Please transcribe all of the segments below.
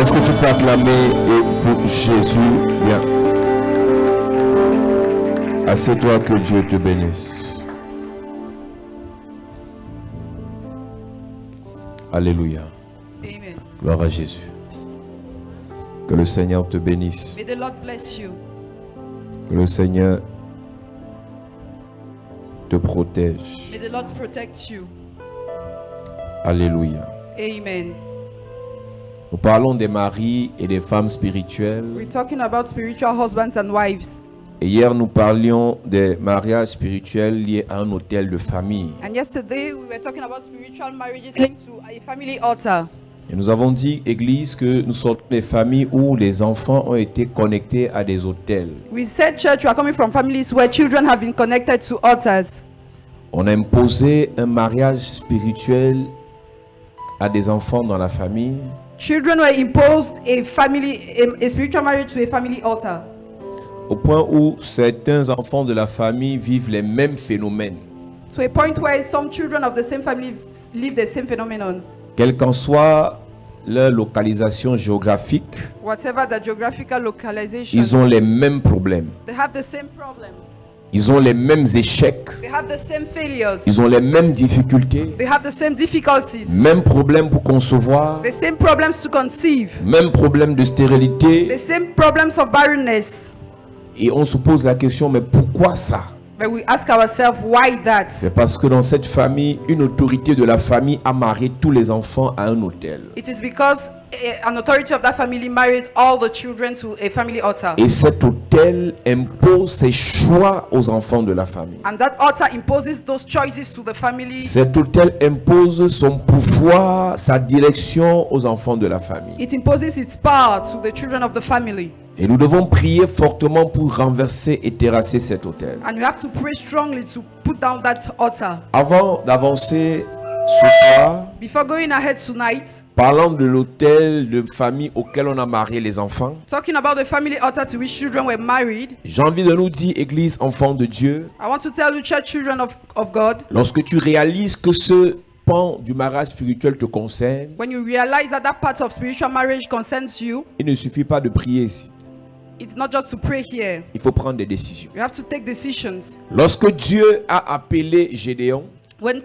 Est-ce que tu peux acclamer pour Jésus? Bien. Assieds-toi, que Dieu te bénisse. Alléluia. Amen. Gloire à Jésus. Que le Seigneur te bénisse. May the Lord bless you. Que le Seigneur te protège. May the Lord protect you. Alléluia. Amen. Nous parlons des maris et des femmes spirituelles. We're talking about spiritual husbands and wives. Et hier, nous parlions des mariages spirituels liés à un hôtel de famille. And yesterday we were talking about spiritual marriages linked to a family altar. Et nous avons dit, Église, que nous sommes des familles où les enfants ont été connectés à des hôtels. We said, church, we are coming from families where children have been connected to altars. On a imposé un mariage spirituel à des enfants dans la famille. Children were imposed a spiritual marriage to a family altar. Au point où certains enfants de la famille vivent les mêmes phénomènes. To a point where some children of the same family live the same phenomenon. Quelle qu'en soit leur localisation géographique, Whatever the geographical localization, ils ont les mêmes problèmes. they have the same problems. Ils ont les mêmes échecs. They have the same failures. Ils ont les mêmes difficultés. They have the same difficulties. Même problème pour concevoir. The same problems to conceive. Même problème de stérilité. The same problems of barrenness. Et on se pose la question, mais pourquoi ça? But we ask ourselves, why that? C'est parce que dans cette famille, une autorité de la famille a marié tous les enfants à un hôtel. It is because an authority of that family married all the children to a family altar. Et cet hôtel impose ses choix aux enfants de la famille. And that altar imposes those choices to the family. Cet hôtel impose son pouvoir, sa direction aux enfants de la famille. It imposes its power to the children of the family. Et nous devons prier fortement pour renverser et terrasser cet hôtel. And we have to pray strongly to put down that altar. Avant d'avancer ce soir, Before going ahead tonight, parlant de l'hôtel de famille auquel on a marié les enfants, talking about the family altar to which children were married, j'ai envie de nous dire, Église, enfants de Dieu, I want to tell you, church, children of God, lorsque tu réalises que ce pan du mariage spirituel te concerne, when you realize that that part of spiritual marriage concerns you, il ne suffit pas de prier ici. it's not just to pray here. Il faut prendre des décisions. You have to take decisions. Lorsque Dieu a appelé Gédéon, When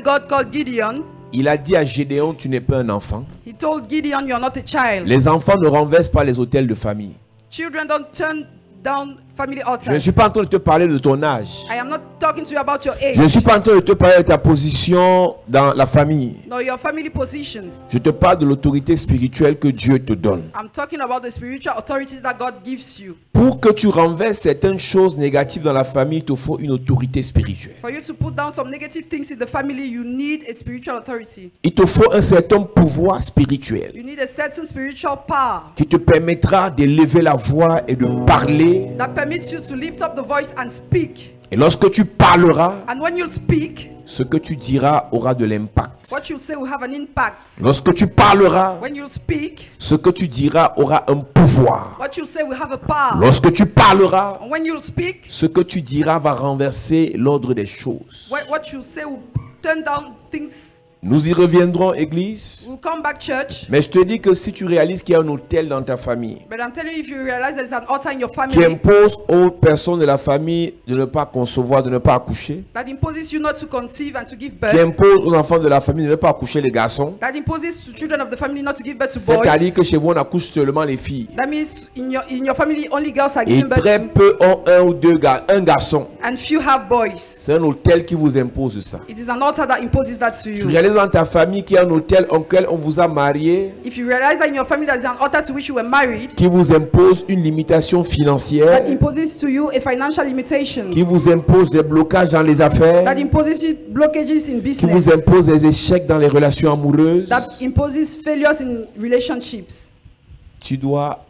God called Gideon, il a dit à Gédéon, tu n'es pas un enfant. he told Gideon, you're not a child. Les enfants ne renversent pas les hôtels de famille. Children don't turn down family Je ne altars. suis pas en train de te parler de ton âge. I am not talking to you about your age, Je ne suis pas en train de te parler de ta position dans la famille. nor your family position. Je te parle de l'autorité spirituelle que Dieu te donne. I'm talking about the spiritual authorities that God gives you. Pour que tu renverses certaines choses négatives dans la famille, il te faut une autorité spirituelle. For you to put down some negative things in the family, you need a spiritual authority. Il te faut un certain pouvoir spirituel You need a certain spiritual power qui te permettra d'élever la voix et de parler. that permits you to lift up the voice and speak. Et lorsque tu parleras, And when you speak, ce que tu diras aura de l'impact. what you say will have an impact. Lorsque tu parleras, When you speak, ce que tu diras aura un pouvoir. what you say will have a power. Lorsque tu parleras, And when you speak, ce que tu diras va renverser l'ordre des choses. what you say will turn down things Nous y reviendrons, église. We'll come back, church. Mais je te dis que si tu réalises qu'il y a un autel dans ta famille But I'm telling you, if you realize there's an altar in your qui family impose aux personnes de la famille de ne pas concevoir, de ne pas accoucher, that imposes you not to conceive and to give qui birth, impose aux enfants de la famille de ne pas accoucher les garçons, that imposes to children of the family not to give birth to c'est-à-dire boys, que chez vous on accouche seulement les filles. that means in your family only girls are Et giving birth très to, peu ont un ou deux gars, un garçon. and few have boys. C'est un autel qui vous impose ça. It is an altar that imposes that to Tu you. réalises dans ta famille qu'il y a un autel auquel on vous a marié, If you realize that in your family there's an altar to which you were married, qui vous impose une limitation that financière, imposes to you a financial limitation, qui vous impose des blocages dans les affaires, that imposes you blockages in qui vous business, impose des échecs dans les relations amoureuses, that imposes failures in relationships. tu dois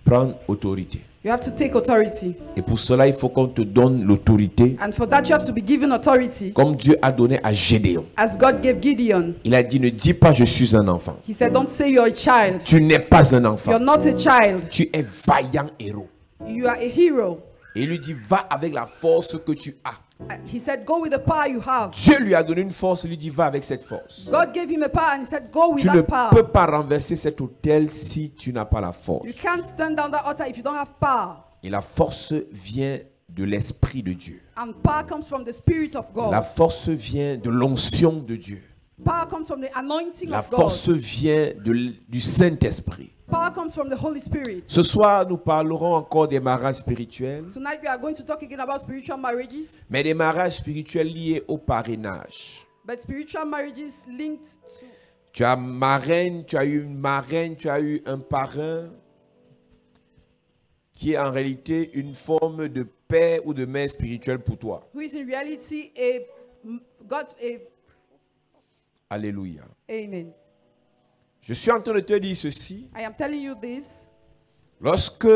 prendre autorité. You have to take authority. Et pour cela, il faut qu'on te donne l'autorité, And for that you have to be given authority, comme Dieu a donné à Gédéon. as God gave Gideon. Il a dit, ne dis pas je suis un enfant. He said, don't say you're a child. Tu n'es pas un enfant. You're not a child. Tu es vaillant héros. You are a hero. Et il lui dit, va avec la force que tu as. He said, go with the power you have. Dieu lui a donné une force, il lui dit, va avec cette force. God gave him a power and he said, go with Tu ne that power. peux pas renverser cet autel si tu n'as pas la force. You can't stand down that altar if you don't have power. Et la force vient de l'Esprit de Dieu. And power comes from the Spirit of God. La force vient de l'onction de Dieu. Power comes from the anointing La of God. force vient du Saint-Esprit. Power comes from the Holy Spirit. Ce soir, nous parlerons encore des mariages spirituels, Tonight we are going to talk again about spiritual marriages, mais des mariages spirituels liés au parrainage. but spiritual marriages linked to. Tu as marraine, tu as eu une marraine, tu as eu un parrain qui est en réalité une forme de père ou de mère spirituelle pour toi. Who is in reality God, Alléluia. amen. Je suis en train de te dire ceci. I am telling you this. Lorsque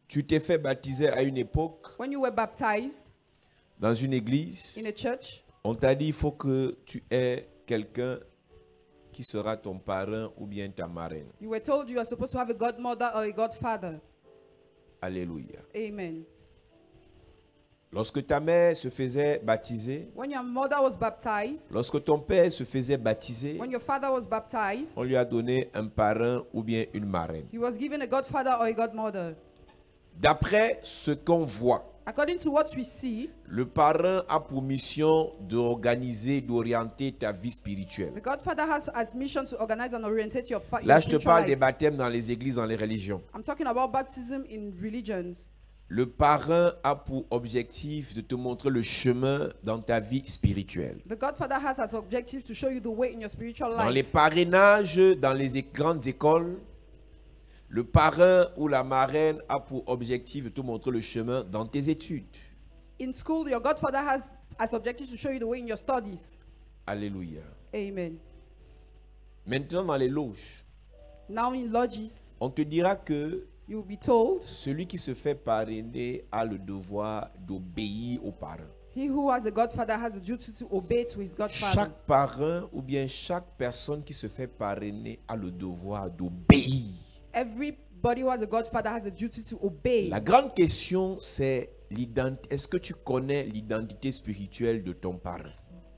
tu t'es fait baptiser à une époque When you were baptized dans une église, in a church, on t'a dit il faut que tu aies quelqu'un qui sera ton parrain ou bien ta marraine. you were told you are supposed to have a godmother or a godfather. Alléluia. Amen. Lorsque ta mère se faisait baptiser, When your mother was baptized, lorsque ton père se faisait baptiser, when your father was baptized, on lui a donné un parrain ou bien une marraine. he was given a godfather or a godmother. D'après ce qu'on voit, According to what we see, le parrain a pour mission d'organiser, d'orienter ta vie spirituelle. the godfather has as mission to organize and orientate your Là, je te spiritual parle des life. baptêmes dans les églises, dans les religions. I'm talking about baptism in religions. Le parrain a pour objectif de te montrer le chemin dans ta vie spirituelle. The godfather has as objective to show you the way in your spiritual Dans les life. parrainages, dans les grandes écoles, le parrain ou la marraine a pour objectif de te montrer le chemin dans tes études. In school, your godfather has as objective to show you the way in your studies. Alléluia. Amen. Maintenant, dans les loges, Now in lodges, on te dira que you will be told, celui qui se fait parrainer a le devoir d'obéir au parrain. he who has a godfather has the duty to obey to his godfather. Chaque parrain ou bien chaque personne qui se fait parrainer a le devoir d'obéir. Everybody who has a godfather has a duty to obey. La grande question, c'est l'identité. Est-ce que tu connais l'identité spirituelle de ton parrain?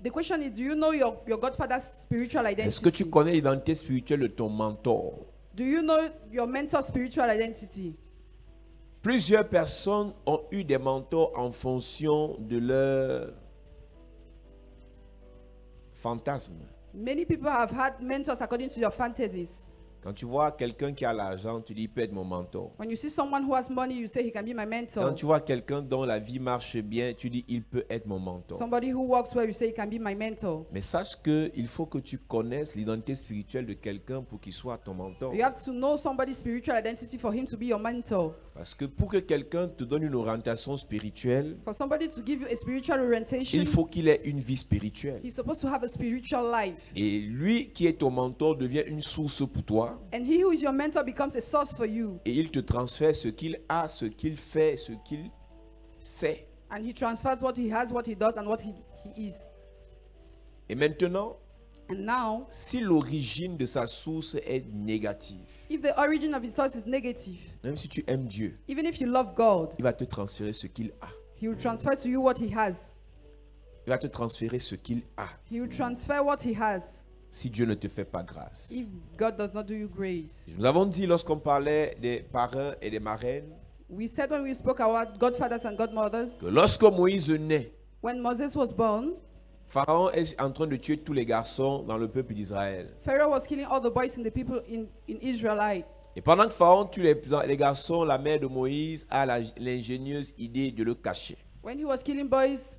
The question is, do you know your godfather's spiritual Est-ce que tu identity? connais l'identité spirituelle de ton mentor? Do you know your mentor's spiritual identity? Plusieurs personnes ont eu des mentors en fonction de leur fantasme. Many people have had mentors according to your fantasies. Quand tu vois quelqu'un qui a l'argent, tu dis, il peut être mon mentor. When you see someone who has money, you say he can be my mentor. Quand tu vois quelqu'un dont la vie marche bien, tu dis, il peut être mon mentor. Somebody who walks well, you say he can be my mentor. Mais sache qu'il faut que tu connaisses l'identité spirituelle de quelqu'un pour qu'il soit ton mentor. You have to know somebody's spiritual identity for him to be your mentor. Parce que pour que quelqu'un te donne une orientation spirituelle, For somebody to give you a spiritual orientation, il faut qu'il ait une vie spirituelle. he's supposed to have a spiritual life. Et lui qui est ton mentor devient une source pour toi. And he who is your mentor becomes a source for you. Et il te transfère ce qu'il a, ce qu'il fait, ce qu'il sait. And he transfers what he has, what he does, and what he is. Et maintenant, And now, si l'origine de sa source est négative, if the origin of his source is negative, même si tu aimes Dieu, even if you love God, il va te transférer ce qu'il a. he will transfer to you what he has. Il va te transférer ce qu'il a. He will transfer what he has. si Dieu ne te fait pas grâce. if God does not do you grace. Nous avons dit lorsqu'on parlait des parrains et des marraines We said when we spoke about godfathers and godmothers, que lorsque Moïse naît, when Moses was born, Pharaon est en train de tuer tous les garçons dans le peuple d'Israël. Pharaoh was killing all the boys in the people in Israelite. Et pendant que Pharaon tue les garçons, la mère de Moïse a l'ingénieuse idée de le cacher. When he was killing boys,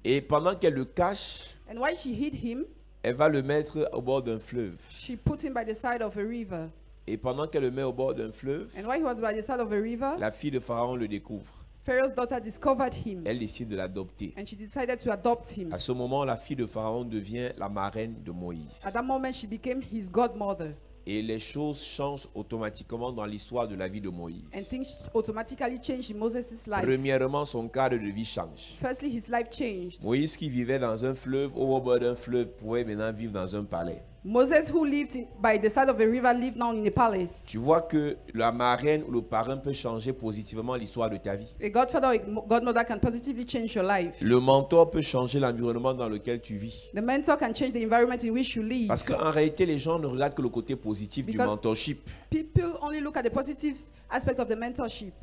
Et pendant qu'elle le cache, and while she hid him, elle va le mettre au bord d'un fleuve. she put him by the side of a river. Et pendant qu'elle le met au bord d'un fleuve, And while he was by the side of a river, la fille de Pharaon le découvre. Pharaoh's daughter discovered him, Elle décide de l'adopter. and she decided to adopt him. À ce moment, la fille de Pharaon devient la marraine de Moïse. At that moment, she became his godmother. Et les choses changent automatiquement dans l'histoire de la vie de Moïse. And things automatically changed in Moses' life. Premièrement, son cadre de vie change. Firstly, his life changed. Moïse qui vivait dans un fleuve, au bord d'un fleuve, pouvait maintenant vivre dans un palais. Moses, who lived by the side of a river, lived now in a palace. Tu vois que la marraine ou le parrain peut changer positivement l'histoire de ta vie. A godfather or a godmother can positively change your life. Le mentor peut changer l'environnement dans lequel tu vis. The mentor can change the environment in which you live. Parce qu'en réalité, les gens ne regardent que le côté positif du Because- mentorship. People only look at the positive aspect of the mentorship.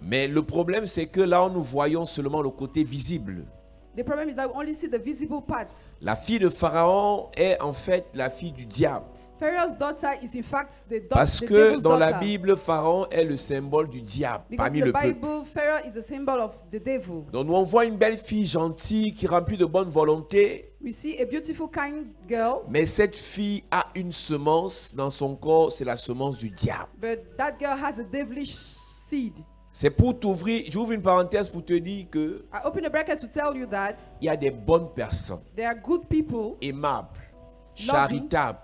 Mais le problème, c'est que là, nous voyons seulement le côté visible. The problem is that we only see the visible parts. La fille de Pharaon est en fait la fille du diable. Pharaoh's daughter is in fact the Parce the que devil's dans la daughter. Bible, Pharaon est le symbole du diable Because parmi in le the peuple. Bible, Pharaoh is the symbol of the devil. Donc nous, on voit une belle fille gentille qui remplit de bonne volonté. We see a beautiful, kind girl, Mais cette fille a une semence dans son corps, c'est la semence du diable. but that girl has a devilish seed. C'est pour t'ouvrir, j'ouvre une parenthèse pour te dire que I open a bracket to tell you that il y a des bonnes personnes, there are good people aimables, charitables,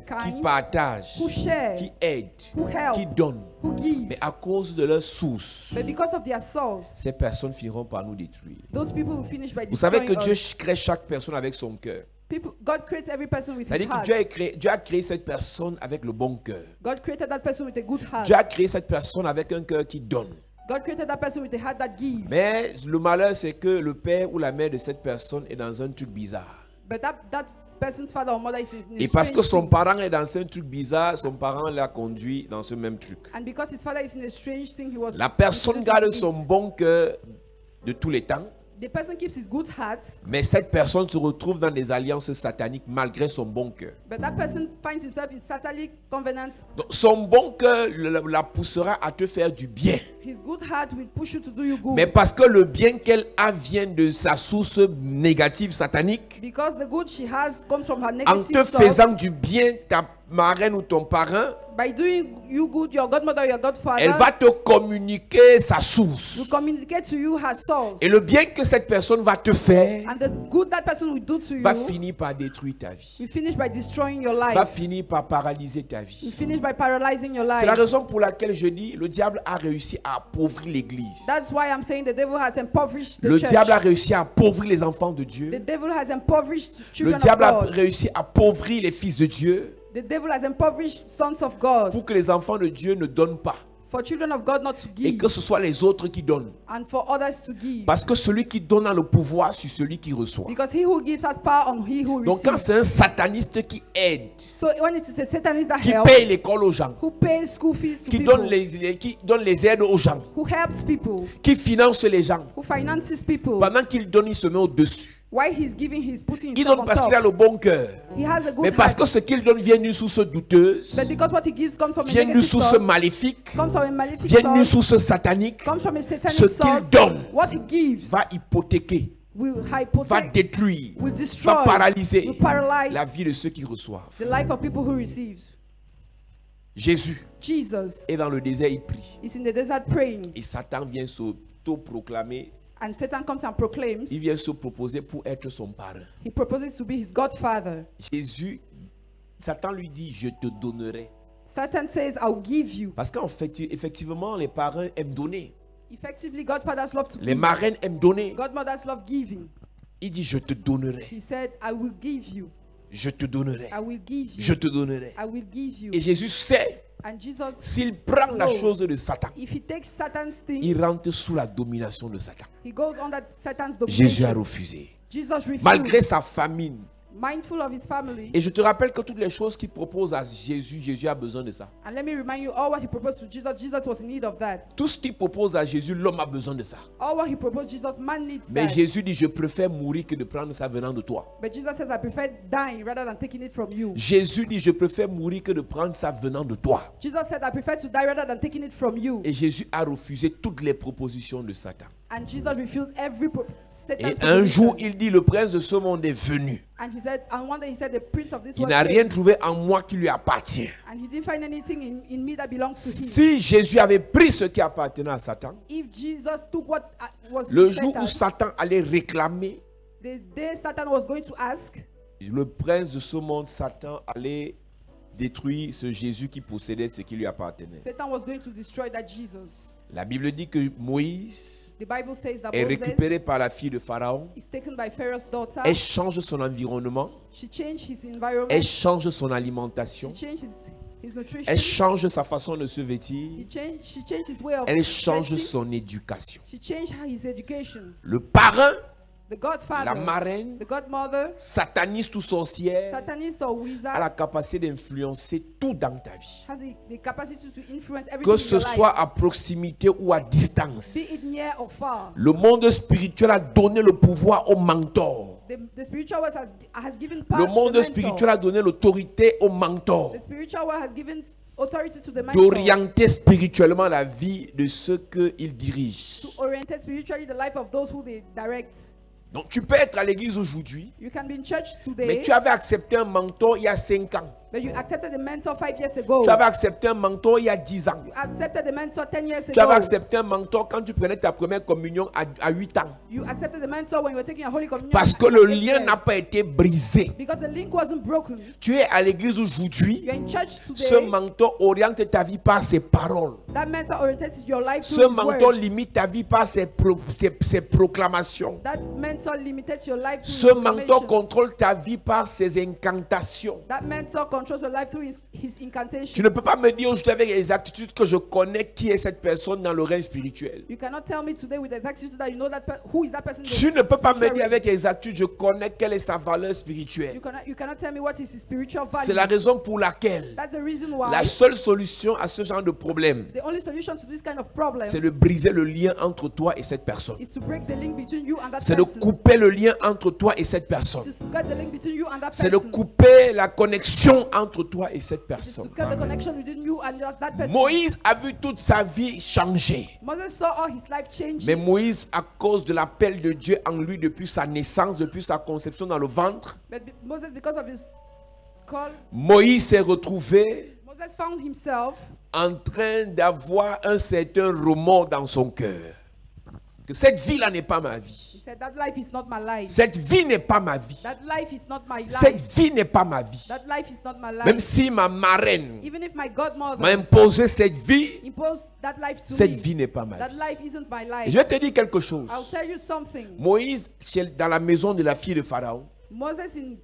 qui kind, partagent, who share, qui aident, who help, qui donnent. who give, Mais à cause de leur source, but because of their souls, ces personnes finiront par nous détruire. those people will finish by Vous savez destroying que Dieu us. crée chaque personne avec son cœur. God creates every person with his C'est-à-dire que heart. Dieu a créé cette personne avec le bon cœur. God created that person with a good heart. Dieu a créé cette personne avec un cœur qui donne. God created that person with a heart that gives. Mais le malheur, c'est que le père ou la mère de cette personne est dans un truc bizarre. But that person's father or mother is in a Et parce que strange son thing. parent est dans un truc bizarre, son parent l'a conduit dans ce même truc. And because his father is in a strange thing, he was. La personne introduced garde to son it. bon cœur de tous les temps, The person keeps his good heart, mais cette personne se retrouve dans des alliances sataniques malgré son bon cœur. but that person finds himself in satanic covenant. Donc, son bon cœur la poussera à te faire du bien. His good heart will push you to do you good. Mais parce que le bien qu'elle a vient de sa source négative satanique, Because the good she has comes from her en negative te source. faisant du bien, ta marraine ou ton parrain, By doing you good, your godmother, your godfather, elle va te communiquer sa will source. communicate to you her source. Et le bien que cette personne va te faire And the good that person will do to va you finir par détruire ta vie. will finish by destroying your Va life. finir par paralyser ta Will vie. finish by paralyzing your C'est la life. raison pour laquelle je dis le diable a réussi à appauvrir l'église. That's why I'm saying the devil has impoverished the Le church. diable a réussi à appauvrir les enfants de The Dieu. devil has impoverished Le children of diable a God. réussi à appauvrir les fils de Dieu The devil has impoverished sons of God. pour que les enfants de Dieu ne donnent pas. For children of God not to Et give. que ce soit les autres qui donnent. And for others to give. Parce que celui qui donne a le pouvoir sur celui qui reçoit. Because he who gives has power on he who Donc quand receives. c'est un sataniste qui aide, So when it is a Satanist that qui helps, paye l'école aux gens, who pays school fees to qui people, donne les aides aux gens, who helps people, qui finance les gens, who finances people, pendant qu'il donne, il se met au-dessus. why he's giving, he's putting Il himself donne on parce qu'il a top. le bon cœur. He has a good Mais parce heart. que ce qu'il donne vient d'une source douteuse, But because what he gives comes from a vient d'une negative source source, maléfique, comes from a malefic vient d'une source, source satanique, comes from a satanic ce qu'il source, donne what he gives va hypothéquer, will va hypothecate, détruire, will destroy, va paralyser will paralyze la vie de ceux qui reçoivent. the life of people who receive. Jésus Jesus est dans le désert, il prie. is in the desert praying, Et Satan vient s'auto-proclamer, and Satan comes and proclaims, il vient se proposer pour être son parrain. he proposes to be his godfather. Jésus, Satan lui dit, je te donnerai. Satan says, I'll give you. Parce qu'en fait, effectivement, les parrains aiment donner. Effectively, godfathers love to Les give. marraines aiment donner. Godmothers love giving. Il dit, je te donnerai. He said, I will give you. Je te donnerai. I will give you. Je te donnerai. I will give you. Et Jésus sait, And Jesus, s'il prend la knows, chose de Satan, if he takes Satan's thing, il rentre sous la domination de Satan. he goes under Satan's Jésus a domination. refusé. Jesus refused. Malgré sa famine, mindful of his family. Et je te rappelle que toutes les choses qu'il propose à Jésus, Jésus a besoin de ça. And let me remind you, all what he proposed to Jesus, Jesus was in need of that. Tout ce qu'il propose à Jésus, l'homme a besoin de ça. All what he proposed Jesus, man needs Mais that. Jésus dit, je préfère mourir que de prendre ça venant de toi. But Jesus says, I prefer dying rather than taking it from you. Jésus dit, je préfère mourir que de prendre ça venant de toi. Jesus said, I prefer to die rather than taking it from you. Et Jésus a refusé toutes les propositions de Satan. And Jesus refused every Et un jour, il dit, le prince de ce monde est venu. And he said, and one day he said, the prince of this Il world n'a came. rien trouvé en moi qui lui appartient. And he didn't find anything in me that belongs to him. Si Jésus avait pris ce qui appartenait à Satan, If Jesus took what was le jour où Satan, Satan allait réclamer, the day Satan was going to ask, le prince de ce monde, Satan, allait détruire ce Jésus qui possédait ce qui lui appartenait. Satan was going to destroy that Jesus. La Bible dit que Moïse The Bible says that est Moses récupéré par la fille de Pharaon. is taken by Pharaoh's daughter. Elle change son environnement. She changed his environment. Elle change son She alimentation. changed his nutrition. Elle change sa façon de se vêtir. She changed his way of Elle change dressing. son éducation. She changed his education. Le parrain, The godfather, la marraine, the godmother, sataniste ou sorcière, Satanist or a wizard la capacité d'influencer tout dans ta vie. has the capacity to influence everything Que in ce your soit life, à proximité ou à distance. be it near or far. Le monde spirituel a donné le pouvoir au mentor. The spiritual world has given Le power to monde the mentor. spirituel a donné l'autorité au mentor The spiritual world has given authority to the mentor d'orienter spirituellement la vie de ceux qu'il dirige. to orientate spiritually the life of those who they direct. Donc tu peux être à l'église aujourd'hui, You can be in church mais today, tu avais accepté un mentor il y a 5 ans. but you accepted the mentor 5 years ago. Tu avais accepté un mentor il y a 10 ans. You accepted the mentor 10 years Tu avais ago. accepté un mentor quand tu prenais ta première communion à 8 ans. You accepted the mentor when you were taking a holy communion. Parce que at le 8 lien years. n'a pas été brisé. Because the link wasn't broken. Tu es à l'église aujourd'hui, You're in church ce today. mentor oriente ta vie par ses paroles. That mentor orientates your life Ce through his mentor words. limite ta vie par ses proclamations. That mentor limited your life through Ce his mentor proclamations. contrôle ta vie par ses incantations. That mentor controls your life through his incantations. Tu ne peux pas me dire aujourd'hui avec exactitude que je connais qui est cette personne dans le règne spirituel. You cannot tell me today with exactitude that you know who is that person. in the Tu ne peux pas me spiritual dire realm. avec exactitude je connais quelle est sa valeur spirituelle. You cannot tell me what is his spiritual value. C'est la raison pour laquelle That's the reason why la seule solution à ce genre de problème, the only solution to this kind of problem c'est de briser le lien entre toi et cette personne. is to break the link between you and that C'est de person. couper le lien entre toi et cette personne. To cut the link between you and that C'est de person. couper la connexion entre toi et cette To personne. cut the connection between you and that person. Moïse a vu toute sa vie changer. Moses saw all his life changing. Mais Moïse, à cause de l'appel de Dieu en lui depuis sa naissance, depuis sa conception dans le ventre, Moses, because of his call, Moïse s'est retrouvé Moses found himself en train d'avoir un certain remords dans son cœur. Que cette vie-là n'est pas ma vie. he said, that life is not my life. Cette vie n'est pas ma vie. That life is not my Cette life. vie n'est pas ma vie. That life is not my life. Même si ma marraine Even if my godmother m'a imposé cette vie, imposed that life to cette me, vie n'est pas ma that vie. life isn't my Et life. je vais te dire quelque chose. I'll tell you something. Moïse, dans la maison de la fille de Pharaon, Moses in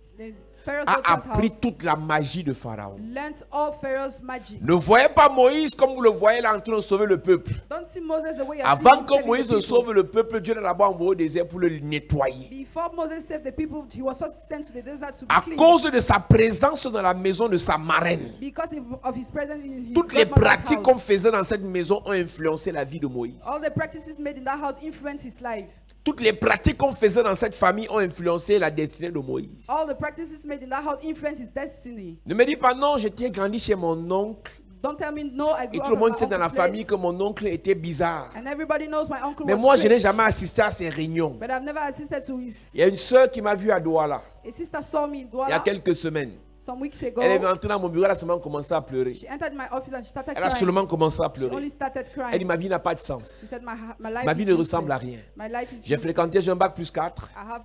Pharaoh's a daughter's appris house toute la magie de Pharaon. learnt all Pharaoh's magic. Ne voyez pas Moïse comme vous le voyez là en train de sauver le peuple. Don't see Moses the way you see Avant him que saving Moïse the ne people. sauve le peuple, Dieu l'a d'abord envoyé au désert pour le nettoyer. Before Moses saved the people, he was first sent to the desert to be À clean. cause de sa présence dans la maison de sa marraine, Because of his presence in his toutes les godmother's pratiques house. qu'on faisait dans cette maison ont influencé la vie de Moïse. All the practices made in that house influenced his life. Toutes les pratiques qu'on faisait dans cette famille ont influencé la destinée de Moïse. All the practices made in that house influenced his destiny. Ne me dis pas non, j'étais grandi chez mon oncle Don't tell me no, I et grew tout up le monde in my sait dans la uncle's famille place. que mon oncle était bizarre. And everybody knows my uncle Mais was moi, je n'ai strange. jamais assisté à ces réunions. But I've never assisted to his. Il y a une sœur qui m'a vu à Douala A sister saw me in il y a Douala quelques semaines. some weeks ago. Elle est entrée dans mon bureau, elle a seulement commencé à pleurer. She entered my office and she started Elle a crying. seulement commencé à She only pleurer. started Elle crying. dit ma vie n'a pas de sens. She said, my life Ma vie is ne useless. ressemble à rien. My life is J'ai useless. fréquenté, j'ai un bac plus 4. I have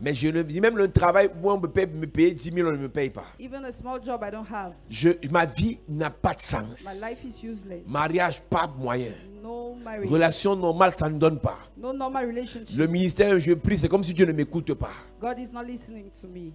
Mais je ne dis même le travail, moi on me paye 10 000, on ne me paye pas. even a small job I don't have. Ma vie n'a pas de sens. My life is useless. Mariage, pas de moyen. No marriage. Relation normale, ça ne donne pas. No normal relationship. Le ministère, je prie, c'est comme si Dieu ne m'écoute pas. God is not listening to me.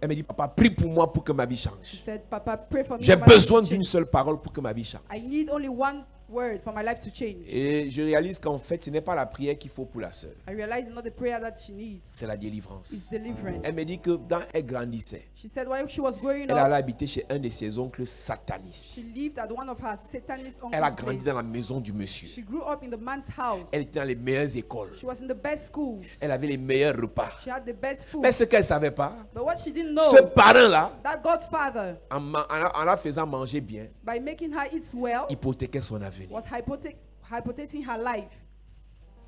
Elle me dit, papa, prie pour moi pour que ma vie She change. said, Papa, pray for me. J'ai for my life besoin to d'une change. seule parole pour que ma vie change. I need only one word for my life to change. Et je réalise qu'en fait, ce n'est pas la prière qu'il faut pour la sœur. I realize it's not the prayer that she needs. C'est la délivrance. It's deliverance. Elle me dit que quand elle grandissait, She said while she was growing elle allait up, habiter chez un de ses oncles satanistes. she lived at one of her satanist Elle a uncle's grandi place. dans la maison du monsieur. She grew up in the man's house. Elle était dans les meilleures écoles. She was in the best schools. Elle avait les meilleurs repas. She had the best food. Mais ce qu'elle ne savait pas, But what she didn't ce know, parent-là, that Godfather, en la faisant manger bien, by making her eat well, hypothéquait son avenir. was hypothecating her life,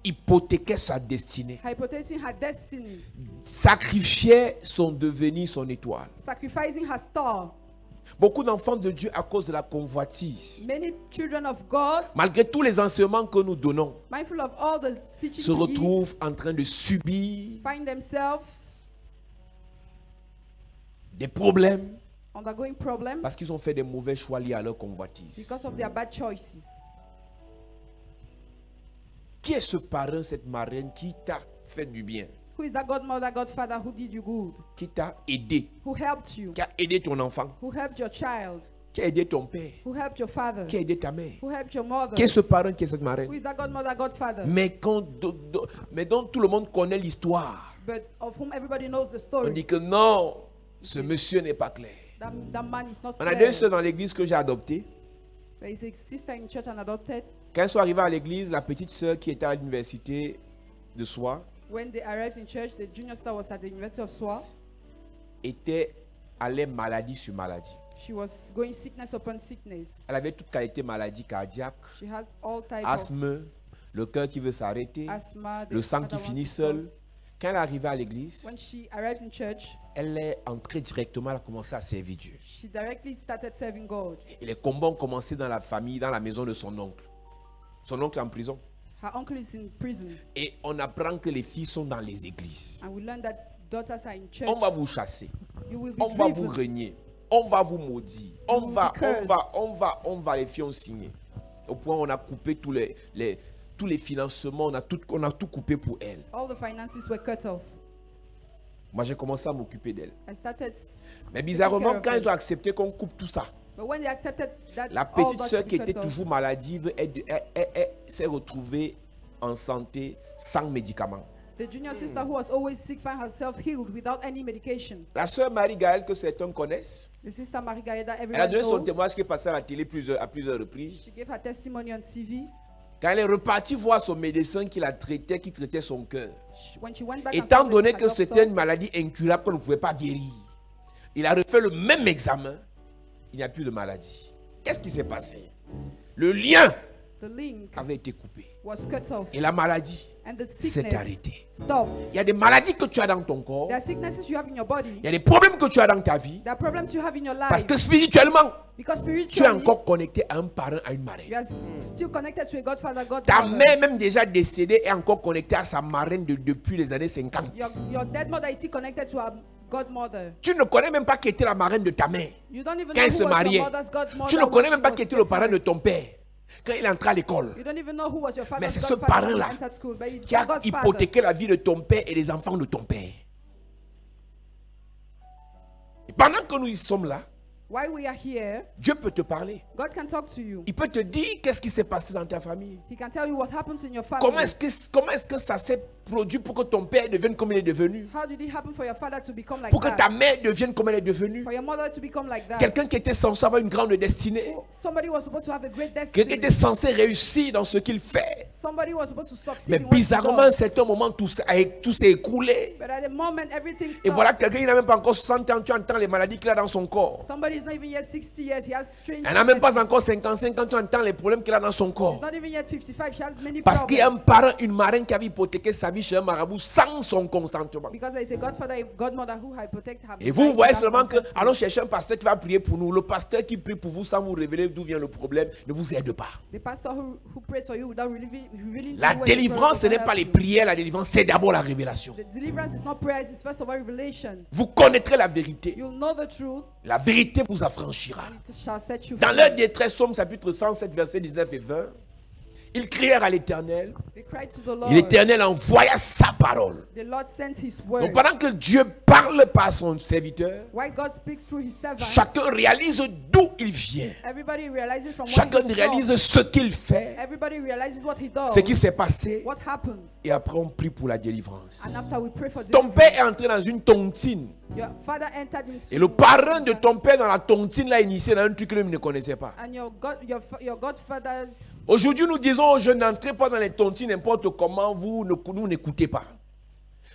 Hypothéquait sa destinée. hypothecating her destiny, Sacrifiait son devenir, son étoile. sacrificing her star. Beaucoup d'enfants de Dieu, à cause de la convoitise, Many children of God, malgré tous les enseignements que nous donnons, mindful of all the teachings se we give, retrouvent en train de subir find themselves des problèmes undergoing problems parce qu'ils ont fait des mauvais choix liés à leur convoitise. because of their bad choices. Qui est ce parrain, cette marraine qui t'a fait du bien, Who is that godmother, godfather who did you good, qui t'a aidé, who helped you, qui a aidé ton enfant, who helped your child, qui a aidé ton père, who helped your father, qui a aidé ta mère? who helped your mother? Qui est ce parrain, qui est cette marraine? Who is that godmother, godfather? Mais dont tout le monde connaît l'histoire. But of whom everybody knows the On story. dit que non, ce monsieur n'est pas clair. That man is not On a clear. deux sœurs dans l'église que j'ai adoptées. There is a sister in church and adopted. Quand elles sont arrivées à l'église, la petite sœur qui était à l'université de Soie When they arrived in church, the junior star was at the University of Soa. était allée maladie sur maladie. She was going sickness upon sickness. Elle avait toute qualité maladie cardiaque, She has all types of asthme, le cœur qui veut s'arrêter, asthma. le sang the qui other finit ones to seul. Quand elle est arrivée à l'église, When she arrived in church, elle est entrée directement, elle a commencé à servir Dieu. she directly started serving God. Et les combats ont commencé dans la famille, dans la maison de son oncle. Son oncle est en prison. Her uncle is in prison, Et on apprend que les filles sont dans les églises. and we learn that daughters are in church. On va vous chasser. You will be On va vous driven. régner. On va vous maudire. On will va, be cursed. on va, les filles ont signé. Au point où on a coupé tous les financements, on a tout coupé pour elles. All the finances were cut off. Moi, j'ai commencé à m'occuper d'elles. I started, Mais bizarrement, care of quand them. ils ont accepté qu'on coupe tout ça, but when they accepted that la all petite that sœur to qui be était cut off, toujours maladive, elle s'est retrouvée en santé sans médicaments. the junior sister who was always sick found herself healed without any medication. La sœur Marie-Gaëlle, que certains connaissent, The sister Marie Gaëda, elle a everyone donné son knows, témoignage qui est passé à la télé à plusieurs she reprises. gave her testimony on TV. Quand elle est repartie voir son médecin qui traitait son cœur, When she went back and étant saw donné her que c'était doctor, une maladie incurable qu'on ne pouvait pas guérir, il a refait le même examen, il n'y a plus de maladie. Qu'est-ce qui s'est passé? Le lien the link avait été coupé was cut off et la maladie and the s'est sickness arrêtée. stopped. Il y a des maladies que tu as dans ton corps, There are sicknesses you have in your body. il y a des problèmes que tu as dans ta vie, There are problems you have in your life. parce que spirituellement, Because tu es spiritually, encore connecté à un parent, à une marraine. you are still connected to a godfather, Ta godmother. mère, même déjà décédée, est encore connectée à sa marraine depuis les années 50. Your dead mother is still connected to her godmother. Tu ne connais même pas qui était la marraine de ta mère You don't even quand know elle who se was mariait. your mother's godmother. Tu ne when connais she même pas was qui était le parent de married. ton père quand il entra à l'école. You don't even know who was your father's c'est ce godfather when parent-là he entered school, but he's Qui your a godfather. hypothéqué la vie de ton père et des enfants de ton père. Et pendant que nous y sommes là, While we are here, Dieu peut te parler. God can talk to you. Il peut te dire qu'est-ce qui s'est passé dans ta famille. He can tell you what happens in your family. Comment est-ce que ça s'est produit pour que ton père devienne comme il est devenu? How did it happen for your father to become like Pour que that? ta mère devienne comme elle est devenue? For your mother to become like that? Quelqu'un qui était censé avoir une grande destinée. Somebody was supposed to have a great Quelqu'un destiny. qui était censé réussir dans ce qu'il fait. Somebody was supposed to succeed Mais in what he bizarrement, à un does. certain moment, tout s'est écroulé. But at the moment, everything Et stopped. voilà quelqu'un qui n'a même pas encore 60 ans, tu entends les maladies qu'il a dans son corps. Somebody is not even yet 60 years. He has strange Elle n'a même pas sicknesses. encore 55 ans, tu entends les problèmes qu'il a dans son She's corps. not even yet 55. She has many Parce qu'il y a un problems. parent, une marraine qui avait hypothéqué sa vie chez un marabout sans son consentement. Because there is a godfather, a godmother who hypothecate her. Et vous life voyez without seulement que consent. allons chercher un pasteur qui va prier pour nous. Le pasteur qui prie pour vous sans vous révéler d'où vient le problème ne vous aide pas. The pastor who prays for you without revealing to La you where the délivrance, ce problem n'est pas help les you. prières, la délivrance, c'est d'abord la révélation. The deliverance is not prayer, it's first of all revelation. Vous connaîtrez la vérité. You'll know the truth La vérité vous affranchira. and it shall set you Dans free. leur détresse, Somme chapitre 107, versets 19 et 20, Ils crièrent à l'Éternel. They cried to the Et Lord. l'Éternel envoya sa parole. The Lord sent his Donc word. pendant que Dieu parle par son serviteur, Why God speaks through his servants, chacun réalise d'où il vient. everybody realizes from Chacun what he's réalise from. ce qu'il fait, Everybody realizes what he does, ce qui s'est passé. what happened. Et après on prie pour la délivrance. And after we pray for Ton deliverance, père est entré dans une tontine. your father entered into Et le parrain de ton père dans la tontine l'a initié dans un truc que lui ne connaissait pas. and your godfather. Aujourd'hui, nous disons aux jeunes, n'entrez pas dans les tontines n'importe comment, vous n'écoutez pas.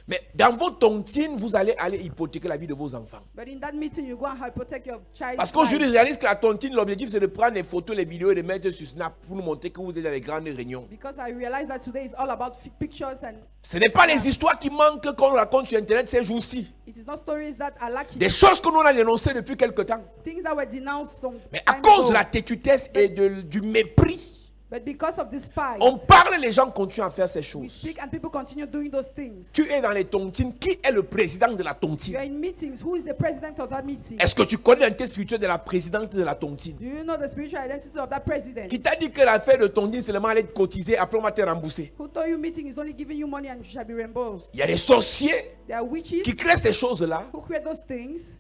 Mais dans vos tontines, vous allez hypothéquer la vie de vos enfants. But in that meeting, you go and hypothèque your child's Parce qu'aujourd'hui, je life. réalise que la tontine, l'objectif, c'est de prendre les photos, les vidéos et de mettre sur Snap pour nous montrer que vous êtes dans les grandes réunions. Because I realize that today is all about pictures and Ce n'est pas les histoires qui manquent qu'on raconte sur Internet ces jours-ci. it is not stories that are lacking. Des choses que nous on a dénoncées depuis quelque temps. Things that were denounced some Mais à time cause ago. de la têtutesse et du mépris, But because of despise, on parle, les gens continuent à faire ces we choses. speak and people continue doing those things. Tu es dans les tontines. Qui est le président de la You tontine? are in meetings. Who is the president of that meeting? Est-ce que tu connais l'identité spirituelle de la présidente de la tontine? Do you know the spiritual identity of that president? Qui t'a dit que l'affaire de tontine, c'est seulement aller te cotiser, après on va te rembourser? Who told you meeting is only giving you money and you shall be reimbursed? Il y a des sorciers There are witches qui créent ces choses-là. who create those things.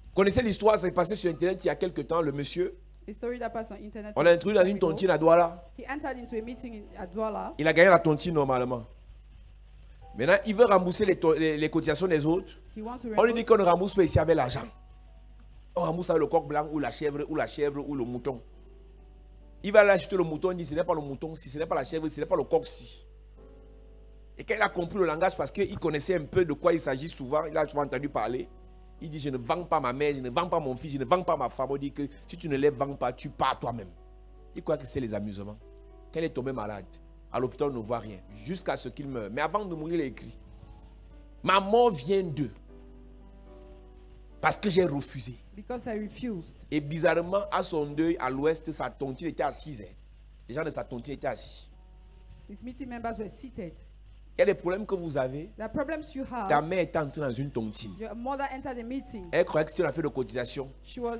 Vous connaissez l'histoire, ça s'est passé sur Internet il y a quelque temps, le monsieur. A story that passed on internet. On l'a introduit dans une tontine à Douala. He entered into a meeting at Douala. Il a gagné la tontine normalement. Maintenant, il veut rembourser les cotisations des autres. He wants to On lui dit reimburse. qu'on ne rembourse pas ici avec l'argent. On rembourse avec le coq blanc ou la chèvre ou le mouton. Il va aller acheter le mouton, il dit ce n'est pas le mouton, si ce n'est pas la chèvre, ce n'est pas le coq si. Et quand il a compris le langage, parce qu'il connaissait un peu de quoi il s'agit souvent, il a souvent entendu parler. Il dit, je ne vends pas ma mère, je ne vends pas mon fils, je ne vends pas ma femme. On dit que si tu ne les vends pas, tu pars toi-même. Il croit que c'est les amusements. Quand il est tombé malade, à l'hôpital, on ne voit rien. Jusqu'à ce qu'il meure. Mais avant de mourir, il a écrit, ma mort vient d'eux. Parce que j'ai refusé. Because I refused. Et bizarrement, à son deuil, à l'ouest, sa tontine était assise. Les gens de sa tontine étaient assis. His meeting members were seated. Il y a des problèmes que vous avez. The problems you Ta have. mère est entrée dans une tontine. Your mother entered the meeting. Elle croyait que c'était une affaire de cotisation.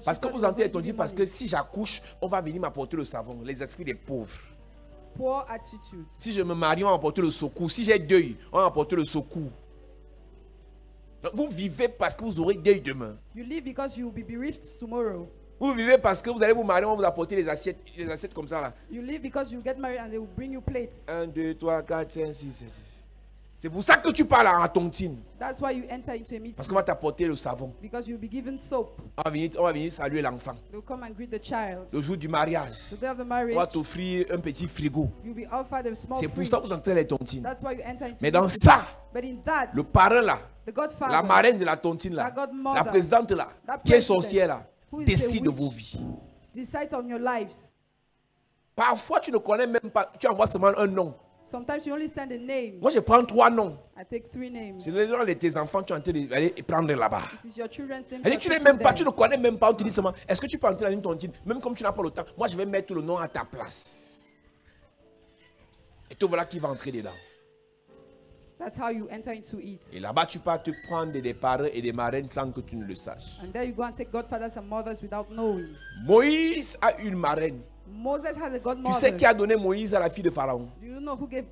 Parce que vous entrez dans tontine parce que si j'accouche, on va venir m'apporter le savon. Les esprits des pauvres. Poor attitude. Si je me marie, on va m'apporter le secours. Si j'ai deuil, on va m'apporter le secours. Donc, vous vivez parce que vous aurez deuil demain. You live because you will be bereaved tomorrow. Vous vivez parce que vous allez vous marier, on va vous apporter les assiettes comme ça là. You live because you get married and they will bring you plates. 1, 2, 3, 4, 5, 6, 7. C'est pour ça que tu parles à tontine. That's why you enter into a Parce meeting. qu'on va t'apporter le savon. Because you'll be given soap. On va venir saluer l'enfant. They'll come and greet the child. Le jour du mariage, The day of the on marriage, va t'offrir un petit frigo. you'll be offered a small C'est pour fridge. ça que vous entrez les tontines. That's why you enter into Mais a dans meeting. ça, But in that, le parrain là, the godfather, la marraine de la tontine là, la godmother, la présidente là, that qui est president, sorcière là, who is décide the de witch, vos vies. decide on your lives. Parfois, tu ne connais même pas, tu envoies seulement un nom. Sometimes you only send a name. Moi, je prends 3 noms. I take 3 names. C'est le nom de tes enfants, tu es en train d'aller prendre là-bas. It is your children's name. Elle dit, tu n'es même pas, tu ne connais même pas, on te dit seulement, est-ce que tu peux entrer dans une tontine? Même comme tu n'as pas le temps, moi je vais mettre le nom à ta place. Et te voilà qui va entrer dedans. That's how you enter into it. Et là-bas, tu peux te prendre des parrains et des marraines sans que tu ne le saches. And there you go and take godfathers and mothers without knowing. Moïse a une marraine. Moses has a Tu godmother. sais qui a donné Moïse à la fille de Pharaon? Do you know who gave